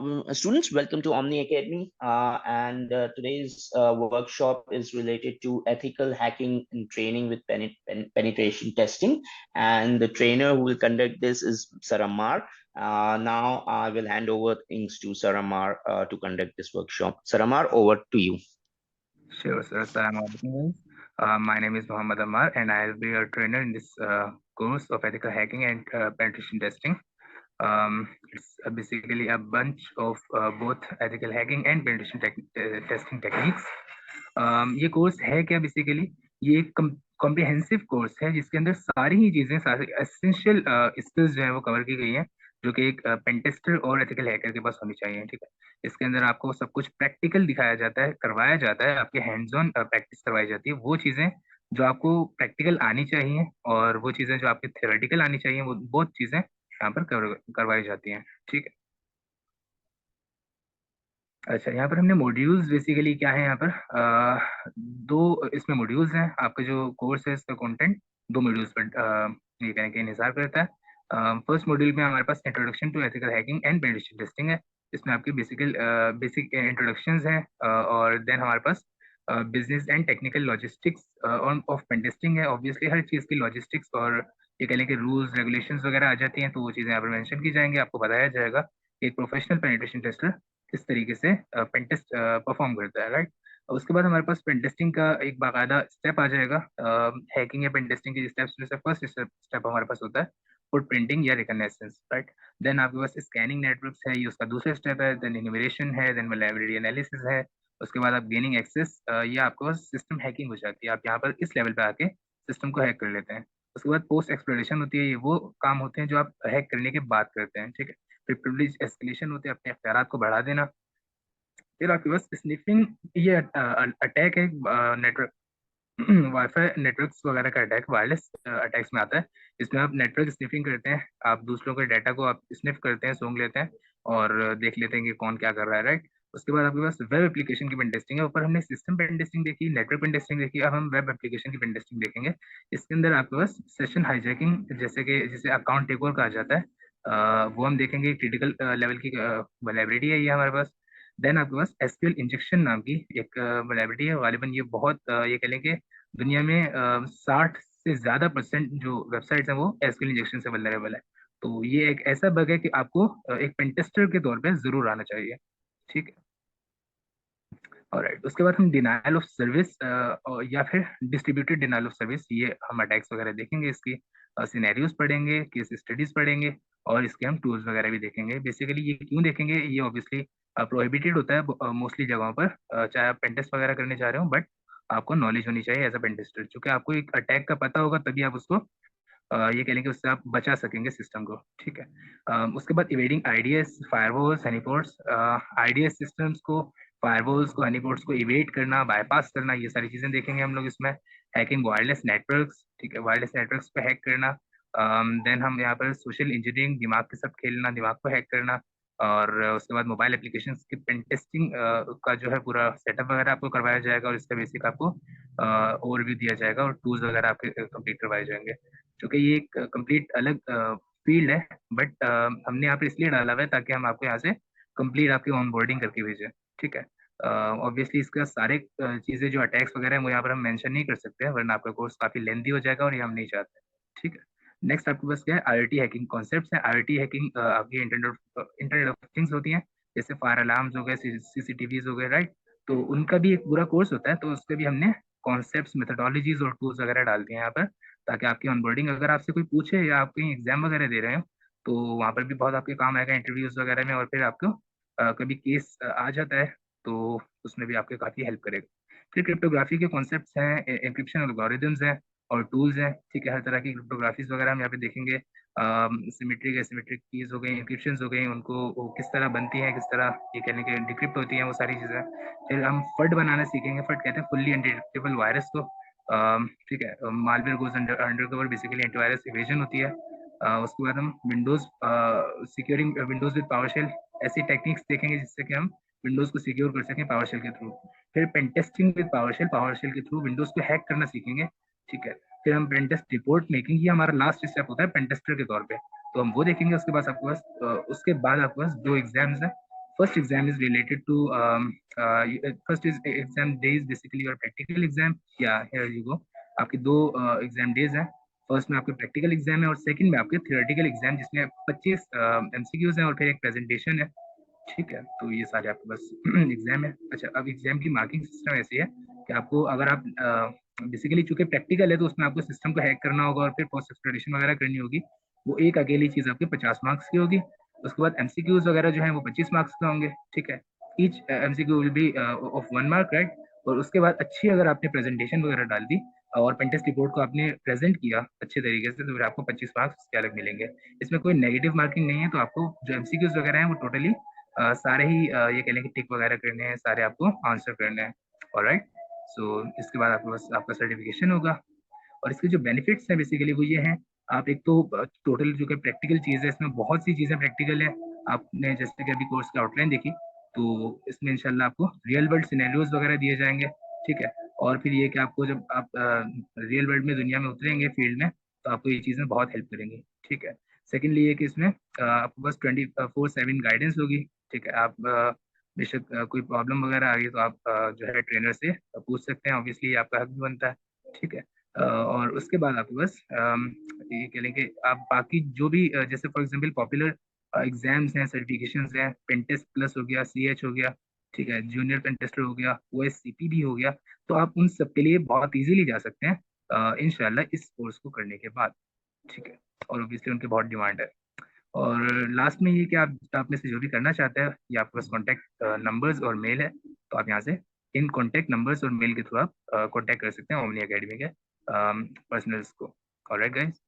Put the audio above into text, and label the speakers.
Speaker 1: Students, welcome to Omni Academy. And today's workshop is related to ethical hacking and training with penetration testing. And the trainer who will conduct this is Saramar. Now I will hand over things to Saramar to conduct this workshop. Saramar, over to you.
Speaker 2: Sure, sir. Assalamualaikum. My name is Muhammad Ammar, and I'll be your trainer in this course of ethical hacking and penetration testing. It's basically a bunch of both ethical hacking and penetration testing techniques. ये course है क्या basically? ये एक comprehensive course है जिसके अंदर सारी ही चीजें, सारी एसेंशियल स्किल्स जो है वो कवर की गई हैं, जो कि एक पेंटेस्टर और एथिकल हैकर के पास होनी चाहिए। ठीक है, इसके अंदर आपको सब कुछ प्रैक्टिकल दिखाया जाता है, करवाया जाता है, आपके हैंड्स ऑन प्रैक्टिस करवाई जाती है। वो चीजें जो आपको प्रैक्टिकल आनी चाहिए और वो चीजें जो आपकी थ्योरेटिकल आनी चाहिए, वो बहुत चीजें यहाँ पर करवाई जाती हैं। ठीक है, अच्छा, यहाँ पर हमने मॉड्यूल्स बेसिकली क्या है, यहाँ पर दो इसमें मॉड्यूल्स हैं। आपका जो कोर्स है इसका कंटेंट दो मॉड्यूल्स पर ये कहने के इंतजार करता है। फर्स्ट मॉड्यूल में हमारे पास introduction to ethical hacking and penetration testing है। इसमें आपकी बेसिक इंट्रोडक्शंस हैं, और देन हमारे पास business and technical logistics of pen testing है। ऑब्वियसली हर चीज़ की लॉजिस्टिक्स और ये कह लें कि रूल्स रेगुलेशंस वगैरह आ जाती हैं, तो वो चीज़ें यहाँ पर मेंशन की जाएंगी, आपको बताया जाएगा कि एक प्रोफेशनल पेनिट्रेशन टेस्टर किस तरीके से पेन टेस्ट परफॉर्म करता है, राइट। उसके बाद हमारे पास पेन टेस्टिंग का एक बाकायदा स्टेप आ जाएगा। हैकिंग या पेन टेस्टिंग के स्टेप्स में से फर्स्ट स्टेप हमारे पास होता है फुटप्रिंटिंग या रिकॉग्निशंस, राइट। देन आपके पास स्कैनिंग नेटवर्क्स है, ये उसका दूसरा स्टेप है। देन इन्यूमरेशन है, देन लाइब्रेरी एनालिसिस है। उसके बाद आप गेनिंग एक्सेस, ये आपके पास सिस्टम हैकिंग हो जाती है। आप यहाँ पर इस लेवल पे आके सिस्टम को हैक कर लेते हैं। उसके बाद पोस्ट एक्सप्लोरेशन होती है, ये वो काम होते हैं जो आप हैक करने के बाद करते हैं। ठीक है, फिर प्रिविलेज एस्केलेशन होते हैं, अपने अख्तियारात को बढ़ा देना। फिर आपके पास स्निफिंग, ये अटैक है नेटवर्क वाईफाई नेटवर्क्स वगैरह का अटैक, वायरलेस अटैक्स में आता है। इसमें आप नेटवर्क स्निफिंग करते हैं, आप दूसरों के डाटा को आप स्निफ करते हैं, सूंघ लेते हैं और देख लेते हैं कि कौन क्या कर रहा है, राइट। उसके बाद आपके पास वेब एप्लीकेशन की पेन टेस्टिंग है। ऊपर हमने सिस्टम पेन टेस्टिंग देखी, नेटवर्क पेन टेस्टिंग देखी, अब हम वेब एप्लीकेशन की पेन टेस्टिंग देखेंगे। इसके अंदर आपके पास सेशन हाईजैकिंग, जैसे कि जिसे अकाउंट टेक ओवर कहा जाता है, वो हम देखेंगे। क्रिटिकल लेवल की लाइब्रेरी है ये हमारे पास। देन आपके पास एसक्यूएल इंजेक्शन नाम की एक लाइब्रेरी है। गालिबन ये बहुत ये कह लें कि दुनिया में 60 से ज्यादा परसेंट जो वेबसाइट्स हैं वो एसक्यूएल इंजेक्शन से वल्नरेबल है। तो ये एक ऐसा बग है कि आपको एक पेंटेस्टर के तौर पे जरूर आना चाहिए। ठीक है, ऑलराइट। उसके बाद हम डिनायल ऑफ सर्विस या फिर डिस्ट्रीब्यूटेड डिनायल ऑफ सर्विस, ये हम अटैक्स वगैरह देखेंगे, इसकी सिनेरियोज पढ़ेंगे, केस स्टडीज पढ़ेंगे, और इसके हम टूल्स वगैरह भी देखेंगे। बेसिकली ये क्यों देखेंगे, ये ऑब्वियसली प्रोहिबिटेड होता है मोस्टली जगहों पर, चाहे आप पेंटेस्ट वगैरह करने जा रहे हो, बट आपको नॉलेज होनी चाहिए एज अ पेंटेस्टर, क्योंकि आपको एक अटैक का पता होगा तभी आप उसको ये कह लेंगे उससे आप बचा सकेंगे सिस्टम को। ठीक है, उसके बाद evading IDS, firewalls, honeypots. IDS systems को, फायरवॉल्स को, हनीपोर्ट्स को इवेट करना, बाईपास करना, ये सारी चीजें देखेंगे हम लोग इसमें। हैकिंग वायरलेस नेटवर्क्स, ठीक है, वायरलेस नेटवर्क्स पे हैक करना। देन हम यहाँ पर सोशल इंजीनियरिंग, दिमाग के साथ खेलना, दिमाग को हैक करना। और उसके बाद मोबाइल एप्लीकेशन की पेन टेस्टिंग का जो है पूरा सेटअप वगैरह आपको करवाया जाएगा, और इसका बेसिक आपको ओवरव्यू दिया जाएगा, और टूल्स वगैरह आपके कंप्लीट करवाए जाएंगे। क्योंकि ये एक कंप्लीट अलग फील्ड है, बट हमने यहाँ पे इसलिए डाला हुआ है ताकि हम आपको यहाँ से कंप्लीट आपकी ऑन बोर्डिंग करके भेजें। ठीक है, ऑब्वियसली इसका सारे चीज़ें जो अटैक्स वगैरह हैं वो यहाँ पर हम मेंशन नहीं कर सकते हैं, वरना आपका कोर्स काफ़ी लेंथी हो जाएगा और ये हम नहीं चाहते। ठीक है, नेक्स्ट आपके पास क्या है, आईओटी हैकिंग कॉन्सेप्ट्स है। आईओटी हैकिंग आपकी इंटरनेट ऑफ थिंग्स होती हैं, जैसे फायर अलार्म्स हो गए, सीसीटीवीज हो गए, राइट। तो उनका भी एक पूरा कोर्स होता है, तो उसके भी हमने कॉन्सेप्ट्स, मेथडोलॉजीज और टूल्स वगैरह डाल दिए हैं यहाँ पर, ताकि आपकी ऑनबोर्डिंग, अगर आपसे कोई पूछे या आप कहीं एग्जाम वगैरह दे रहे हो, तो वहाँ पर भी बहुत आपके काम आएगा इंटरव्यूज वगैरह में, और फिर आपको कभी केस आ जाता है तो उसमें भी आपके काफ़ी हेल्प करेगा। फिर क्रिप्टोग्राफी के कॉन्सेप्ट्स हैं, एन्क्रिप्शन एल्गोरिदम्स हैं और टूल्स हैं। ठीक है, हर तरह की क्रिप्टोग्राफीज वगैरह हम यहाँ पे देखेंगे। सिमेट्रिक एसिमेट्रिक कीज हो गई, एन्क्रिप्शन हो गई, उनको वो किस तरह बनती हैं, किस तरह ये कहने के डिक्रिप्ट होती हैं, वो सारी चीज़ें। फिर हम फट बनाना सीखेंगे। फट कहते हैं फुल्ली अनडिटेक्टेबल वायरस को। ठीक है, malware goes undercover, basically antivirus evasion होती है। उसके बाद हम Windows securing Windows with PowerShell, ऐसी टेक्निक्स देखेंगे जिससे कि हम विंडोज को सिक्योर कर सकें पावरशेल के थ्रू। फिर पेंटेस्टिंग विद पावरशेल, पावरशेल के थ्रू विंडोज को हैक करना सीखेंगे। ठीक है, फिर हम पेंटेस्ट रिपोर्ट मेकिंग, ये हमारा लास्ट स्टेप होता है पेंटेस्टर के तौर पे, तो हम वो देखेंगे। उसके बाद आपके पास जो एग्जाम्स है, first exam is related to first is exam days basically your practical exam. Yeah, here you go. आपके दो एग्जाम डेज हैं. फर्स्ट में आपके प्रैक्टिकल एग्जाम है और सेकंड में आपके थियोरेटिकल एग्जाम जिसमें 25 एमसीक्यूज हैं और फिर एक प्रेजेंटेशन है. ठीक है, तो ये सारे आपके पास एग्जाम है. अच्छा, अब एग्जाम की मार्किंग सिस्टम ऐसी है कि आपको अगर आप बेसिकली चूंकि प्रैक्टिकल है तो उसमें आपको सिस्टम को हैक करना होगा और फिर पोस्ट एक्सप्लोरेशन वगैरह करनी होगी. वो एक अकेली चीज आपके 50 मार्क्स की होगी. उसके बाद एमसीक्यूज वगैरह जो है वो 25 मार्क्स के होंगे. ठीक है, each MCQ will be of 1 mark, right. और उसके बाद अच्छी अगर आपने प्रेजेंटेशन वगैरह डाल दी और पेंटेस्ट रिपोर्ट को आपने प्रेजेंट किया अच्छे तरीके से तो फिर आपको 25 मार्क्स के अलग मिलेंगे. इसमें कोई नेगेटिव मार्किंग नहीं है. तो आपको जो एमसीक्यूज वगैरह हैं वो टोटली सारे ही ये कह लें कि टिक वगैरह करने हैं, सारे आपको आंसर करने हैं. ऑलराइट, सो इसके बाद आपके पास आपका सर्टिफिकेशन होगा. और इसके जो बेनिफिट्स हैं बेसिकली वो ये हैं. आप एक तो टोटल जो कि प्रैक्टिकल चीज़ है इसमें बहुत सी चीज़ें प्रैक्टिकल है. आपने जैसे कि अभी कोर्स की आउटलाइन देखी तो इसमें इंशाल्लाह आपको रियल वर्ल्ड सिनेरियोज वगैरह दिए जाएंगे. ठीक है, और फिर ये कि आपको जब आप रियल वर्ल्ड में दुनिया में उतरेंगे फील्ड में तो आपको ये चीज़ें बहुत हेल्प करेंगी. ठीक है, सेकेंडली ये कि इसमें आपको बस 24/7 गाइडेंस होगी. ठीक है, आप बेशक कोई प्रॉब्लम वगैरह आ गई तो आप जो है ट्रेनर से पूछ सकते हैं. ऑब्वियसली आपका हक भी बनता है. ठीक है, और उसके बाद आपके बस ये कह लें कि आप बाकी जो भी जैसे फॉर एग्जांपल पॉपुलर एग्जाम्स हैं, सर्टिफिकेशंस हैं, पेंटेस्ट प्लस हो गया, सीएच हो गया. ठीक है, जूनियर पेंटेस्टर हो गया, ओएससीपी भी हो गया. तो आप उन सब के लिए बहुत इजीली जा सकते हैं इंशाल्लाह इस कोर्स को करने के बाद. ठीक है, और ऑब्वियसली उनके बहुत डिमांड है. और लास्ट में ये कि आप में से जो भी करना चाहते हैं ये आपके पास कॉन्टैक्ट नंबर्स और मेल है. तो आप यहाँ से इन कॉन्टैक्ट नंबर्स और मेल के थ्रू आप कॉन्टैक्ट कर सकते हैं ओमनी अकेडमी के पर्सनल्स को. Alright guys.